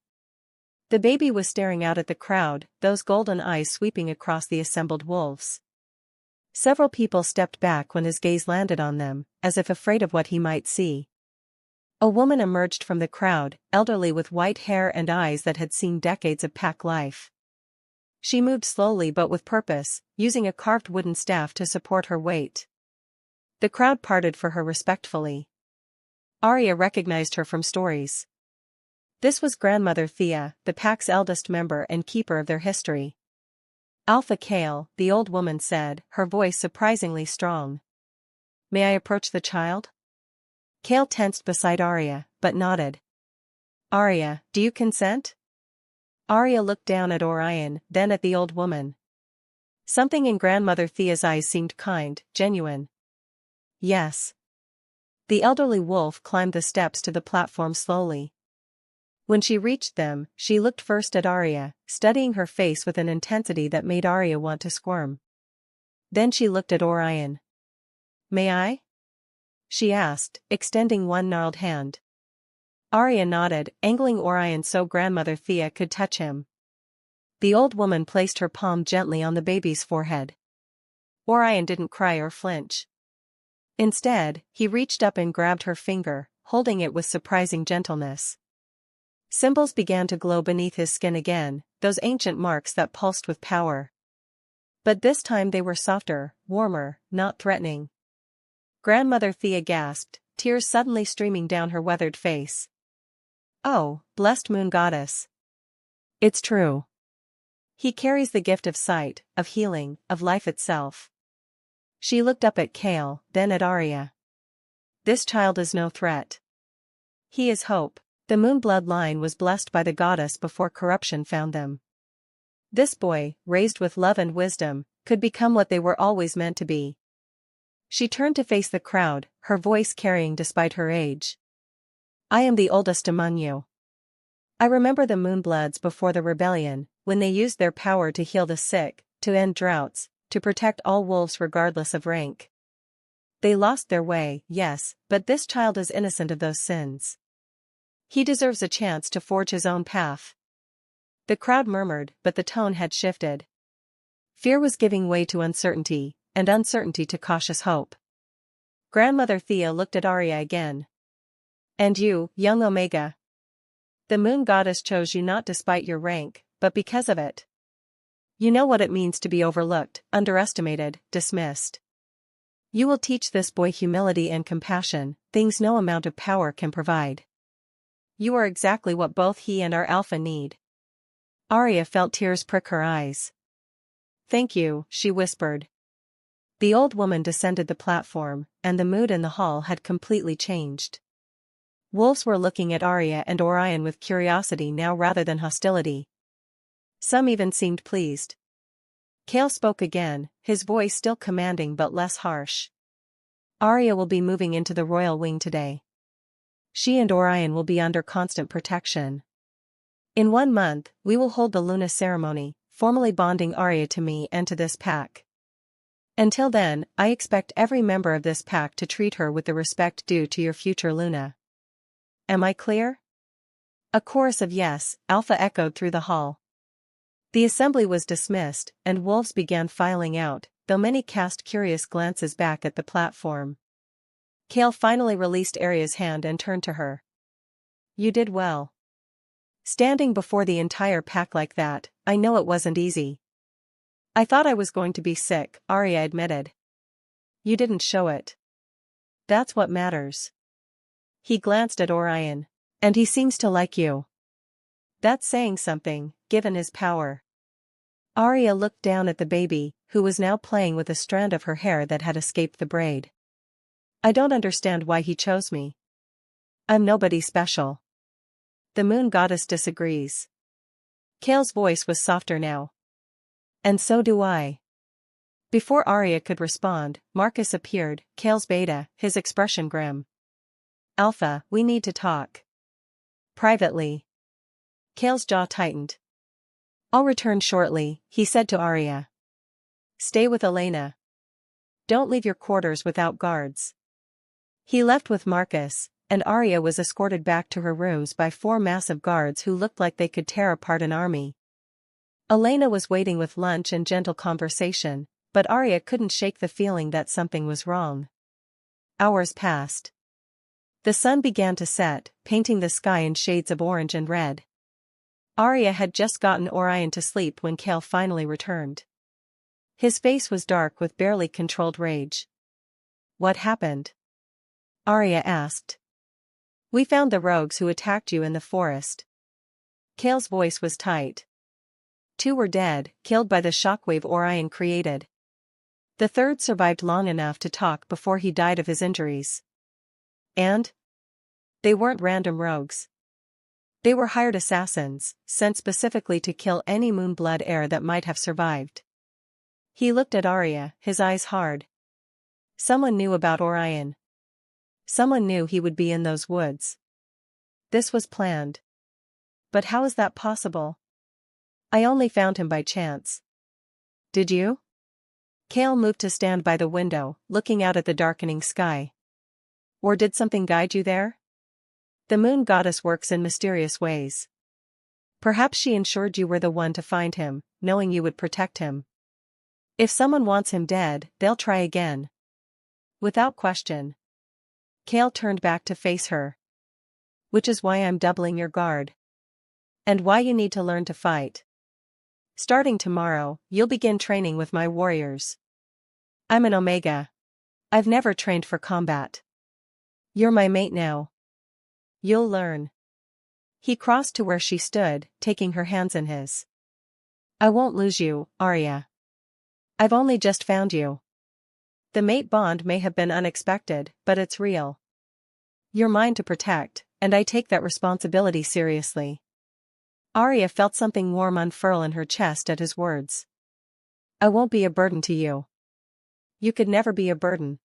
The baby was staring out at the crowd, those golden eyes sweeping across the assembled wolves. Several people stepped back when his gaze landed on them, as if afraid of what he might see. A woman emerged from the crowd, elderly with white hair and eyes that had seen decades of pack life. She moved slowly but with purpose, using a carved wooden staff to support her weight. The crowd parted for her respectfully. Aria recognized her from stories. This was Grandmother Thea, the pack's eldest member and keeper of their history. Alpha Kael, the old woman said, her voice surprisingly strong. May I approach the child? Kael tensed beside Aria, but nodded. Aria, do you consent? Aria looked down at Orion, then at the old woman. Something in Grandmother Thea's eyes seemed kind, genuine. Yes. The elderly wolf climbed the steps to the platform slowly. When she reached them, she looked first at Aria, studying her face with an intensity that made Aria want to squirm. Then she looked at Orion. May I? She asked, extending one gnarled hand. Aria nodded, angling Orion so Grandmother Thea could touch him. The old woman placed her palm gently on the baby's forehead. Orion didn't cry or flinch. Instead, he reached up and grabbed her finger, holding it with surprising gentleness. Symbols began to glow beneath his skin again, those ancient marks that pulsed with power. But this time they were softer, warmer, not threatening. Grandmother Thea gasped, tears suddenly streaming down her weathered face. Oh, blessed moon goddess. It's true. He carries the gift of sight, of healing, of life itself. She looked up at Kael, then at Aria. This child is no threat. He is hope. The Moonblood line was blessed by the goddess before corruption found them. This boy, raised with love and wisdom, could become what they were always meant to be. She turned to face the crowd, her voice carrying despite her age. I am the oldest among you. I remember the Moonbloods before the rebellion, when they used their power to heal the sick, to end droughts, to protect all wolves regardless of rank. They lost their way, yes, but this child is innocent of those sins. He deserves a chance to forge his own path. The crowd murmured, but the tone had shifted. Fear was giving way to uncertainty, and uncertainty to cautious hope. Grandmother Thea looked at Aria again. And you, young Omega. The moon goddess chose you not despite your rank, but because of it. You know what it means to be overlooked, underestimated, dismissed. You will teach this boy humility and compassion, things no amount of power can provide. You are exactly what both he and our Alpha need. Aria felt tears prick her eyes. Thank you, she whispered. The old woman descended the platform, and the mood in the hall had completely changed. Wolves were looking at Aria and Orion with curiosity now rather than hostility. Some even seemed pleased. Kael spoke again, his voice still commanding but less harsh. Aria will be moving into the royal wing today. She and Orion will be under constant protection. In 1 month, we will hold the Luna ceremony, formally bonding Aria to me and to this pack. Until then, I expect every member of this pack to treat her with the respect due to your future Luna. Am I clear? A chorus of yes, Alpha echoed through the hall. The assembly was dismissed, and wolves began filing out, though many cast curious glances back at the platform. Kael finally released Aria's hand and turned to her. You did well. Standing before the entire pack like that, I know it wasn't easy. I thought I was going to be sick, Aria admitted. You didn't show it. That's what matters. He glanced at Orion. And he seems to like you. That's saying something, given his power. Aria looked down at the baby, who was now playing with a strand of her hair that had escaped the braid. I don't understand why he chose me. I'm nobody special. The moon goddess disagrees. Kael's voice was softer now. And so do I. Before Aria could respond, Marcus appeared, Kael's beta, his expression grim. Alpha, we need to talk. Privately. Kael's jaw tightened. I'll return shortly, he said to Aria. Stay with Elena. Don't leave your quarters without guards. He left with Marcus, and Aria was escorted back to her rooms by 4 massive guards who looked like they could tear apart an army. Elena was waiting with lunch and gentle conversation, but Aria couldn't shake the feeling that something was wrong. Hours passed. The sun began to set, painting the sky in shades of orange and red. Aria had just gotten Orion to sleep when Kael finally returned. His face was dark with barely controlled rage. What happened? Aria asked. We found the rogues who attacked you in the forest. Kael's voice was tight. 2 were dead, killed by the shockwave Orion created. The 3rd survived long enough to talk before he died of his injuries. And? They weren't random rogues. They were hired assassins, sent specifically to kill any Moonblood heir that might have survived. He looked at Aria, his eyes hard. Someone knew about Orion. Someone knew he would be in those woods. This was planned. But how is that possible? I only found him by chance. Did you? Kael moved to stand by the window, looking out at the darkening sky. Or did something guide you there? The moon goddess works in mysterious ways. Perhaps she ensured you were the one to find him, knowing you would protect him. If someone wants him dead, they'll try again. Without question. Kael turned back to face her. Which is why I'm doubling your guard. And why you need to learn to fight. Starting tomorrow, you'll begin training with my warriors. I'm an Omega. I've never trained for combat. You're my mate now. You'll learn. He crossed to where she stood, taking her hands in his. I won't lose you, Aria. I've only just found you. The mate bond may have been unexpected, but it's real. You're mine to protect, and I take that responsibility seriously. Aria felt something warm unfurl in her chest at his words. I won't be a burden to you. You could never be a burden.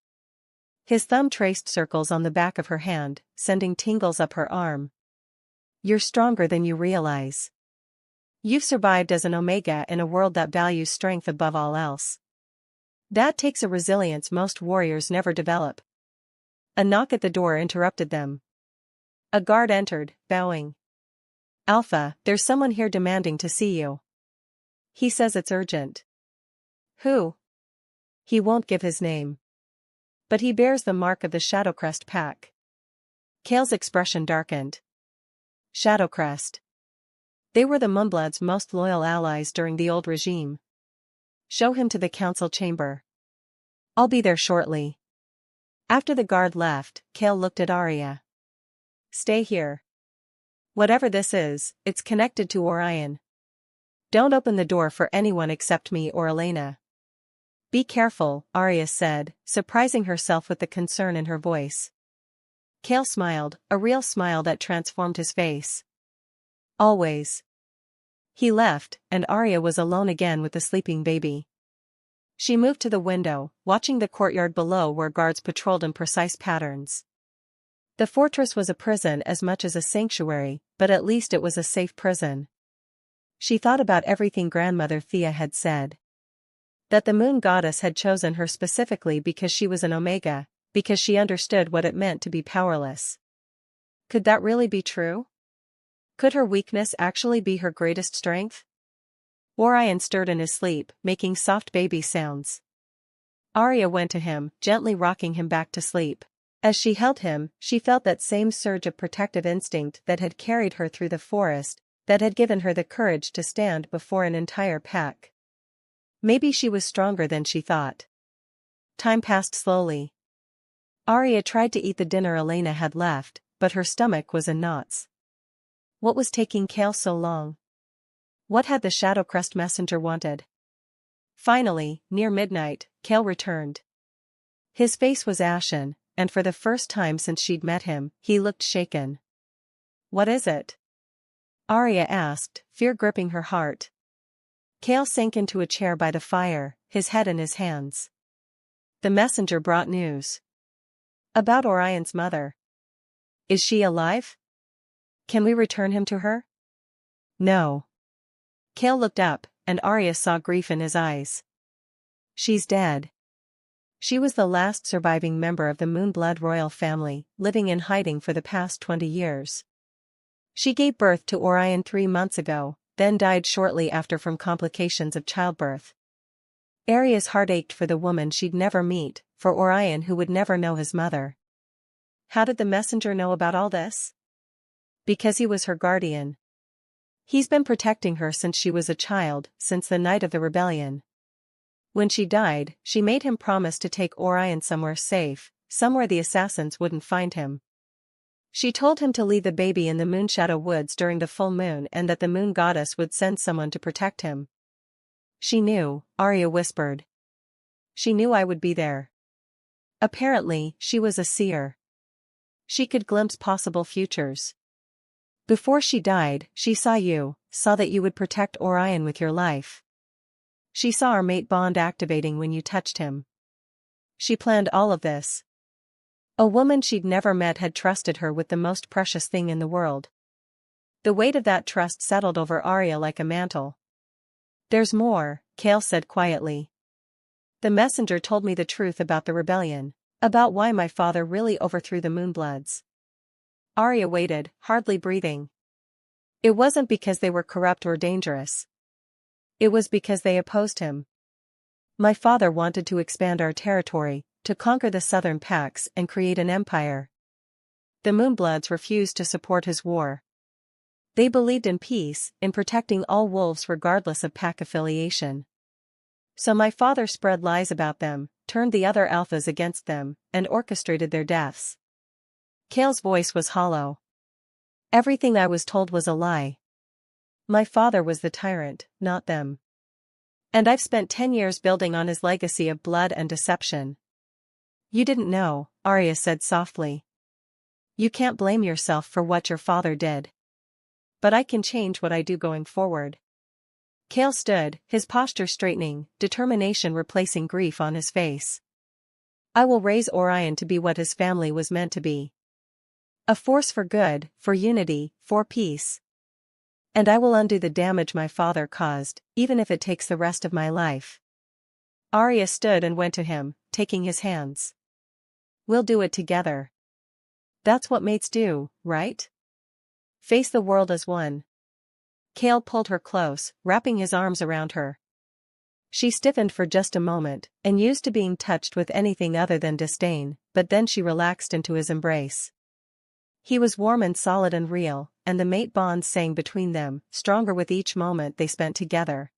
His thumb traced circles on the back of her hand, sending tingles up her arm. You're stronger than you realize. You've survived as an Omega in a world that values strength above all else. That takes a resilience most warriors never develop. A knock at the door interrupted them. A guard entered, bowing. Alpha, there's someone here demanding to see you. He says it's urgent. Who? He won't give his name. But he bears the mark of the Silvercrest Pack. Kael's expression darkened. Silvercrest. They were the Moonblood's most loyal allies during the old regime. Show him to the council chamber. I'll be there shortly. After the guard left, Kael looked at Aria. Stay here. Whatever this is, it's connected to Orion. Don't open the door for anyone except me or Elena. Be careful, Aria said, surprising herself with the concern in her voice. Kael smiled, a real smile that transformed his face. Always. He left, and Aria was alone again with the sleeping baby. She moved to the window, watching the courtyard below where guards patrolled in precise patterns. The fortress was a prison as much as a sanctuary, but at least it was a safe prison. She thought about everything Grandmother Thea had said. That the moon goddess had chosen her specifically because she was an Omega, because she understood what it meant to be powerless. Could that really be true? Could her weakness actually be her greatest strength? Orion stirred in his sleep, making soft baby sounds. Aria went to him, gently rocking him back to sleep. As she held him, she felt that same surge of protective instinct that had carried her through the forest, that had given her the courage to stand before an entire pack. Maybe she was stronger than she thought. Time passed slowly. Aria tried to eat the dinner Elena had left, but her stomach was in knots. What was taking Kael so long? What had the Silvercrest messenger wanted? Finally, near midnight, Kael returned. His face was ashen, and for the first time since she'd met him, he looked shaken. What is it? Aria asked, fear gripping her heart. Kael sank into a chair by the fire, his head in his hands. The messenger brought news. About Orion's mother. Is she alive? Can we return him to her? No. Kael looked up, and Aria saw grief in his eyes. She's dead. She was the last surviving member of the Moonblood royal family, living in hiding for the past 20 years. She gave birth to Orion 3 months ago, then died shortly after from complications of childbirth. Aria's heart ached for the woman she'd never meet, for Orion who would never know his mother. How did the messenger know about all this? Because he was her guardian. He's been protecting her since she was a child, since the night of the rebellion. When she died, she made him promise to take Orion somewhere safe, somewhere the assassins wouldn't find him. She told him to leave the baby in the Moonshadow Woods during the full moon and that the moon goddess would send someone to protect him. She knew, Aria whispered. She knew I would be there. Apparently, she was a seer. She could glimpse possible futures. Before she died, she saw you, saw that you would protect Orion with your life. She saw our mate bond activating when you touched him. She planned all of this. A woman she'd never met had trusted her with the most precious thing in the world. The weight of that trust settled over Aria like a mantle. There's more, Kael said quietly. The messenger told me the truth about the rebellion, about why my father really overthrew the Moonbloods. Aria waited, hardly breathing. It wasn't because they were corrupt or dangerous. It was because they opposed him. My father wanted to expand our territory, to conquer the southern packs and create an empire. The Moonbloods refused to support his war. They believed in peace, in protecting all wolves regardless of pack affiliation. So my father spread lies about them, turned the other alphas against them, and orchestrated their deaths. Kael's voice was hollow. Everything I was told was a lie. My father was the tyrant, not them. And I've spent 10 years building on his legacy of blood and deception. You didn't know, Aria said softly. You can't blame yourself for what your father did. But I can change what I do going forward. Kael stood, his posture straightening, determination replacing grief on his face. I will raise Orion to be what his family was meant to be. A force for good, for unity, for peace. And I will undo the damage my father caused, even if it takes the rest of my life. Aria stood and went to him, taking his hands. We'll do it together. That's what mates do, right? Face the world as one. Kael pulled her close, wrapping his arms around her. She stiffened for just a moment, and used to being touched with anything other than disdain, but then she relaxed into his embrace. He was warm and solid and real, and the mate bond sang between them, stronger with each moment they spent together.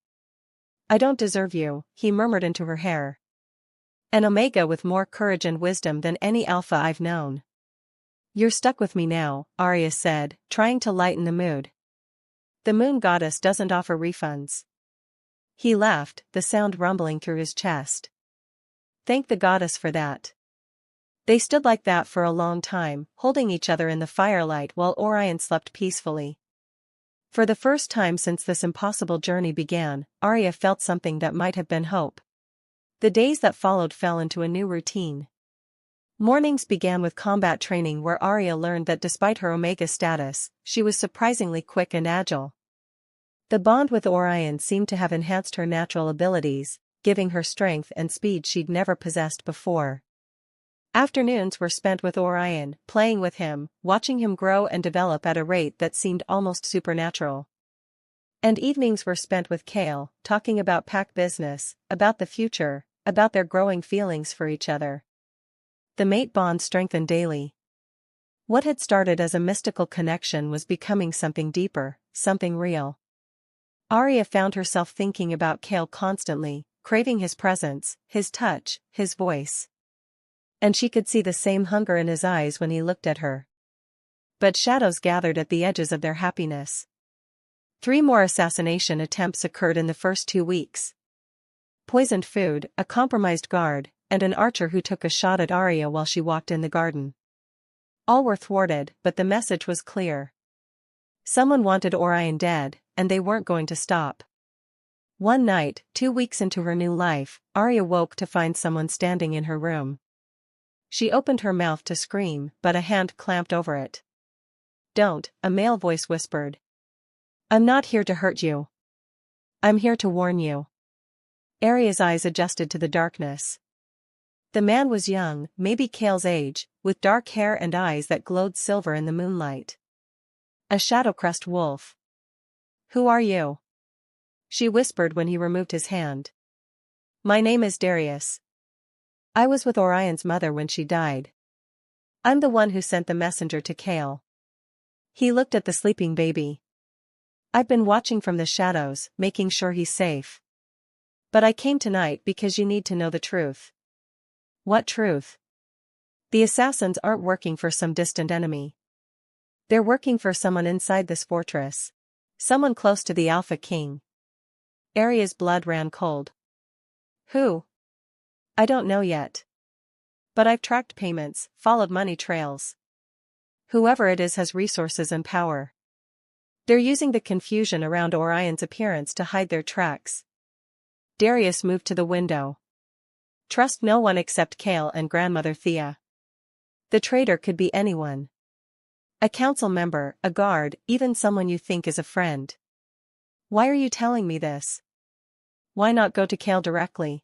I don't deserve you, he murmured into her hair. An Omega with more courage and wisdom than any Alpha I've known. You're stuck with me now, Aria said, trying to lighten the mood. The moon goddess doesn't offer refunds. He laughed, the sound rumbling through his chest. Thank the goddess for that. They stood like that for a long time, holding each other in the firelight while Orion slept peacefully. For the first time since this impossible journey began, Aria felt something that might have been hope. The days that followed fell into a new routine. Mornings began with combat training where Aria learned that despite her Omega status, she was surprisingly quick and agile. The bond with Orion seemed to have enhanced her natural abilities, giving her strength and speed she'd never possessed before. Afternoons were spent with Orion, playing with him, watching him grow and develop at a rate that seemed almost supernatural. And evenings were spent with Kael, talking about pack business, about the future, about their growing feelings for each other. The mate bond strengthened daily. What had started as a mystical connection was becoming something deeper, something real. Aria found herself thinking about Kael constantly, craving his presence, his touch, his voice. And she could see the same hunger in his eyes when he looked at her. But shadows gathered at the edges of their happiness. 3 more assassination attempts occurred in the first 2 weeks. Poisoned food, a compromised guard, and an archer who took a shot at Aria while she walked in the garden. All were thwarted, but the message was clear. Someone wanted Orion dead, and they weren't going to stop. One night, 2 weeks into her new life, Aria woke to find someone standing in her room. She opened her mouth to scream, but a hand clamped over it. Don't, a male voice whispered. I'm not here to hurt you. I'm here to warn you. Aria's eyes adjusted to the darkness. The man was young, maybe Kael's age, with dark hair and eyes that glowed silver in the moonlight. A Shadowcrest wolf. Who are you? She whispered when he removed his hand. My name is Darius. I was with Orion's mother when she died. I'm the one who sent the messenger to Kael. He looked at the sleeping baby. I've been watching from the shadows, making sure he's safe. But I came tonight because you need to know the truth. What truth? The assassins aren't working for some distant enemy. They're working for someone inside this fortress. Someone close to the Alpha King. Aria's blood ran cold. Who? I don't know yet. But I've tracked payments, followed money trails. Whoever it is has resources and power. They're using the confusion around Orion's appearance to hide their tracks. Darius moved to the window. Trust no one except Kael and Grandmother Thea. The traitor could be anyone. A council member, a guard, even someone you think is a friend. Why are you telling me this? Why not go to Kael directly?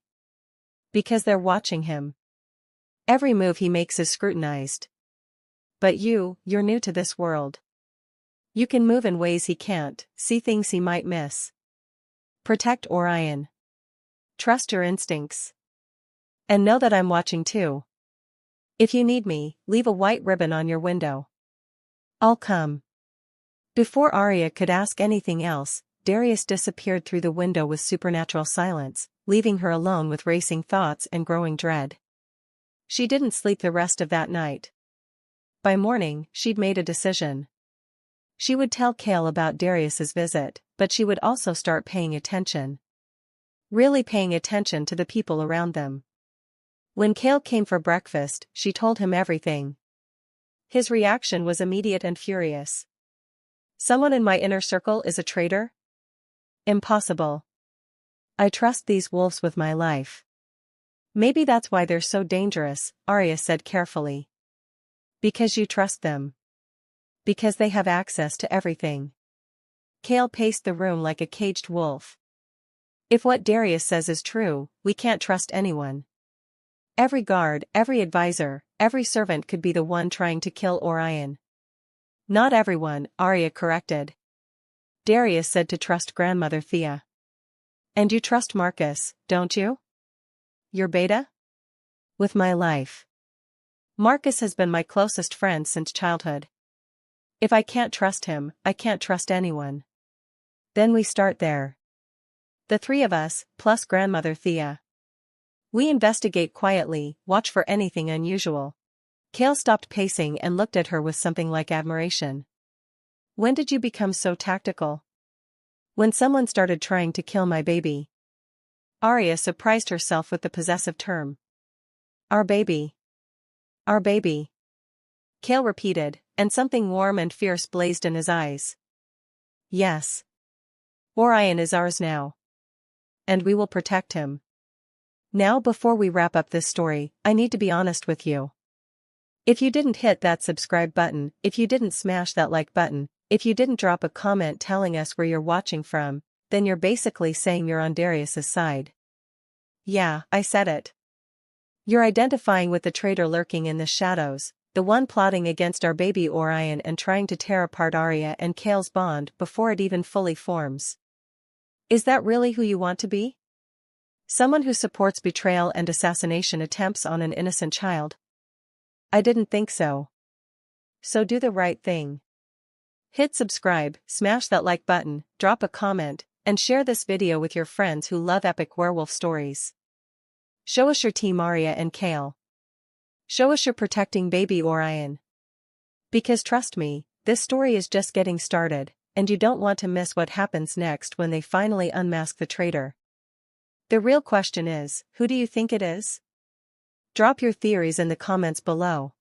Because they're watching him. Every move he makes is scrutinized. But you're new to this world. You can move in ways he can't, see things he might miss. Protect Orion. Trust your instincts. And know that I'm watching too. If you need me, leave a white ribbon on your window. I'll come. Before Aria could ask anything else, Darius disappeared through the window with supernatural silence, leaving her alone with racing thoughts and growing dread. She didn't sleep the rest of that night. By morning, she'd made a decision. She would tell Kael about Darius's visit, but she would also start paying attention. Really paying attention to the people around them. When Kael came for breakfast, she told him everything. His reaction was immediate and furious. Someone in my inner circle is a traitor? Impossible. I trust these wolves with my life. Maybe that's why they're so dangerous, Aria said carefully. Because you trust them. Because they have access to everything. Kael paced the room like a caged wolf. If what Darius says is true, we can't trust anyone. Every guard, every advisor, every servant could be the one trying to kill Orion. Not everyone, Aria corrected. Darius said to trust Grandmother Thea. And you trust Marcus, don't you? Your beta? With my life. Marcus has been my closest friend since childhood. If I can't trust him, I can't trust anyone. Then we start there. The three of us, plus Grandmother Thea. We investigate quietly, watch for anything unusual. Kael stopped pacing and looked at her with something like admiration. When did you become so tactical? When someone started trying to kill my baby. Aria surprised herself with the possessive term. Our baby. Our baby. Kael repeated, and something warm and fierce blazed in his eyes. Yes. Orion is ours now. And we will protect him. Now before we wrap up this story, I need to be honest with you. If you didn't hit that subscribe button, if you didn't smash that like button, if you didn't drop a comment telling us where you're watching from, then you're basically saying you're on Darius's side. Yeah, I said it. You're identifying with the traitor lurking in the shadows, the one plotting against our baby Orion and trying to tear apart Aria and Kael's bond before it even fully forms. Is that really who you want to be? Someone who supports betrayal and assassination attempts on an innocent child? I didn't think so. So do the right thing. Hit subscribe, smash that like button, drop a comment, and share this video with your friends who love epic werewolf stories. Show us your team Aria and Kael. Show us you're protecting baby Orion. Because trust me, this story is just getting started, and you don't want to miss what happens next when they finally unmask the traitor. The real question is, who do you think it is? Drop your theories in the comments below.